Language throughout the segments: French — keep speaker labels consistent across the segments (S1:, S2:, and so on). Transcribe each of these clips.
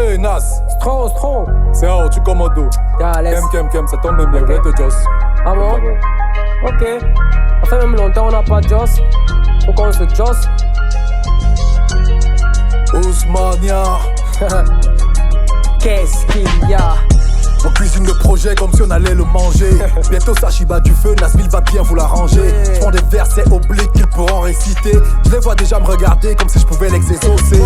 S1: Hey Nas,
S2: Stro.
S1: c'est un tu commandes.
S2: Ya, laisse.
S1: Kem, ça tombe même bien,
S2: Ok.
S1: ouais, Joss.
S2: Ah bon? Ok. Ça fait même longtemps on n'a pas de Joss. Faut qu'on se Joss.
S1: Ousmania.
S2: Qu'est-ce qu'il y a?
S1: On cuisine le projet comme si on allait le manger. Bientôt Sachiba du feu, Nasville va bien vous l'arranger. Je prends des versets obliques qu'ils pourront réciter. Je les vois déjà me regarder comme si je pouvais l'exaucer.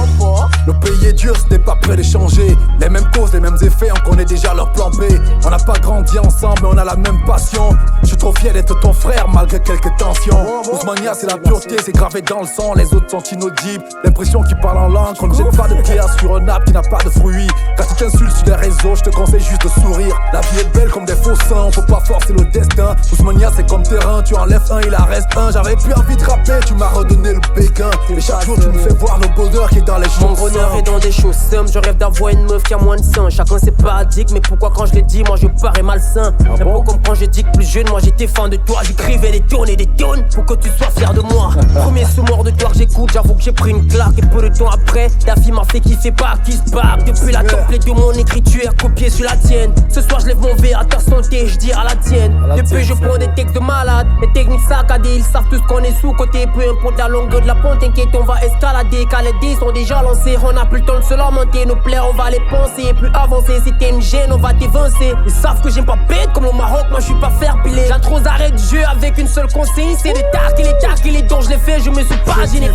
S1: Le pays est dur, ce n'est pas prêt de changer. Les mêmes causes, les mêmes effets, on connaît déjà leur plan B. On n'a pas grandi ensemble, mais on a la même passion. Je suis trop fier d'être ton frère malgré quelques tensions. Ousmania, c'est la pureté, c'est gravé dans le sang. Les autres sont inaudibles. L'impression qu'ils parlent en langue. On ne jette pas de pierre sur un arbre qui n'a pas de fruits. Quand tu t'insultes sur les réseaux, je te conseille juste de sourire. La vie est belle comme des faux seins, on peut pas forcer le destin. Ousmania c'est comme terrain, tu enlèves un, il en reste un. J'avais plus envie de rapper, tu m'as redonné le béguin. Et chaque jour tu me fais voir le bonheur qui est dans les choses.
S2: Mon bonheur est dans des choses simples. Je rêve d'avoir une meuf qui a moins de seins. Chacun ses paradigmes, mais pourquoi quand je l'ai dit, moi je parais malsain. C'est
S1: bon?
S2: pas comme quand j'ai dit que plus jeune, moi j'étais fan de toi. J'écrivais des tonnes pour que tu sois fier de moi. Premier sous-mort de toi que j'écoute, j'avoue que j'ai pris une claque. Et peu de temps après, ta fille m'a fait kiffer par qui se barre. Depuis la template de mon écriture, copiée sur la tienne. Ce soir je lève mon verre à ta santé, je dis à la tienne. Depuis je prends des textes de malade, les techniques saccadées, ils savent tous qu'on est sous-côté. Peu importe la longueur de la pente, t'inquiète, on va escalader. Car les dés sont déjà lancés, on a plus le temps de se lamenter. Nos plaies, on va les penser, plus avancer. Si t'es une gêne, on va t'évincer. Ils savent que j'aime pas bête comme au Maroc, moi je suis pas fair pilé. J'ai trop arrêt de jeu avec une seule consigne, c'est les tacs et les dons, je les fais, je me suis pas gêné.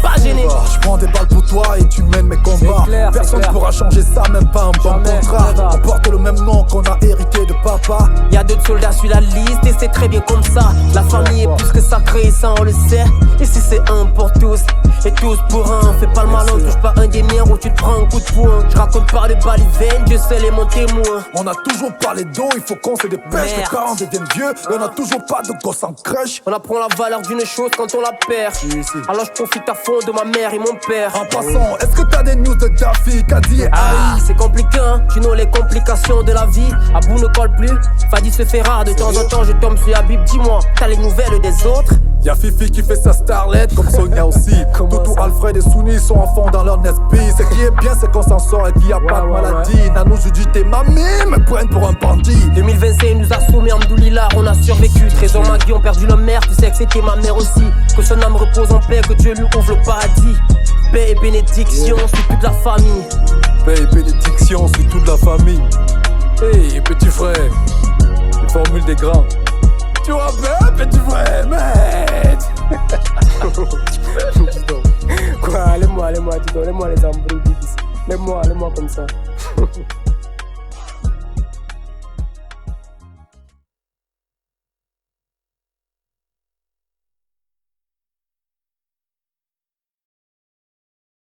S1: Je prends des balles pour toi et tu mènes mes combats.
S2: Clair,
S1: Personne
S2: clair.
S1: pourra changer ça, même pas un bon
S2: Jamais,
S1: contrat.
S2: never.
S1: On porte le même nom qu'on a hérité de papa.
S2: Y'a d'autres soldats sur la liste et c'est très bien comme ça. La famille est plus que sacrée, ça on le sait. Ici c'est un pour tous et tous pour un. Fais pas le malin, touche pas un des miens ou tu te prends un coup de poing. Je raconte pas de balivaine, Dieu seul est mon témoin.
S1: On a toujours parlé d'eau, il faut qu'on se dépêche.
S2: Merde.
S1: Les parents deviennent vieux et on a toujours pas de gosse en crèche.
S2: On apprend la valeur d'une chose quand on la perd. Alors je profite à fond de ma mère et mon père.
S1: En passant, est-ce que t'as des news de Daffy, Kadi et
S2: Ah,
S1: Harry?
S2: c'est compliqué, hein. Tu know les complications de la vie. Abou ne colle plus, Fadi se fait rare. De temps en temps, je tombe sur Habib. Dis-moi, t'as les nouvelles des autres?
S1: Y'a Fifi qui fait sa starlet, comme Sonia aussi.
S2: Comment
S1: Toutou,
S2: ça?
S1: Alfred et Souni sont en fond dans leur esprit. Ce qui est bien, c'est qu'on s'en sort et qu'il y a pas de
S2: ouais,
S1: maladie. Nanou, je dis t'es mamie, me prennent pour un bandit.
S2: 2025 nous a soumis, Amdoulillah, on a survécu. Trésor Magui ont perdu leur mère, tu sais que c'était ma mère aussi. Que son âme repose en paix, que Dieu lui ouvre le paradis. Paix et bénédiction sur toute la famille.
S1: Paix et bénédiction sur toute la famille. Hey, petit frère, les formules des grands. Tu rappelles, petit frère, mec?
S2: Quoi, allez-moi, dis donc, laisse-moi les embrouilles ici. Laisse-moi comme ça.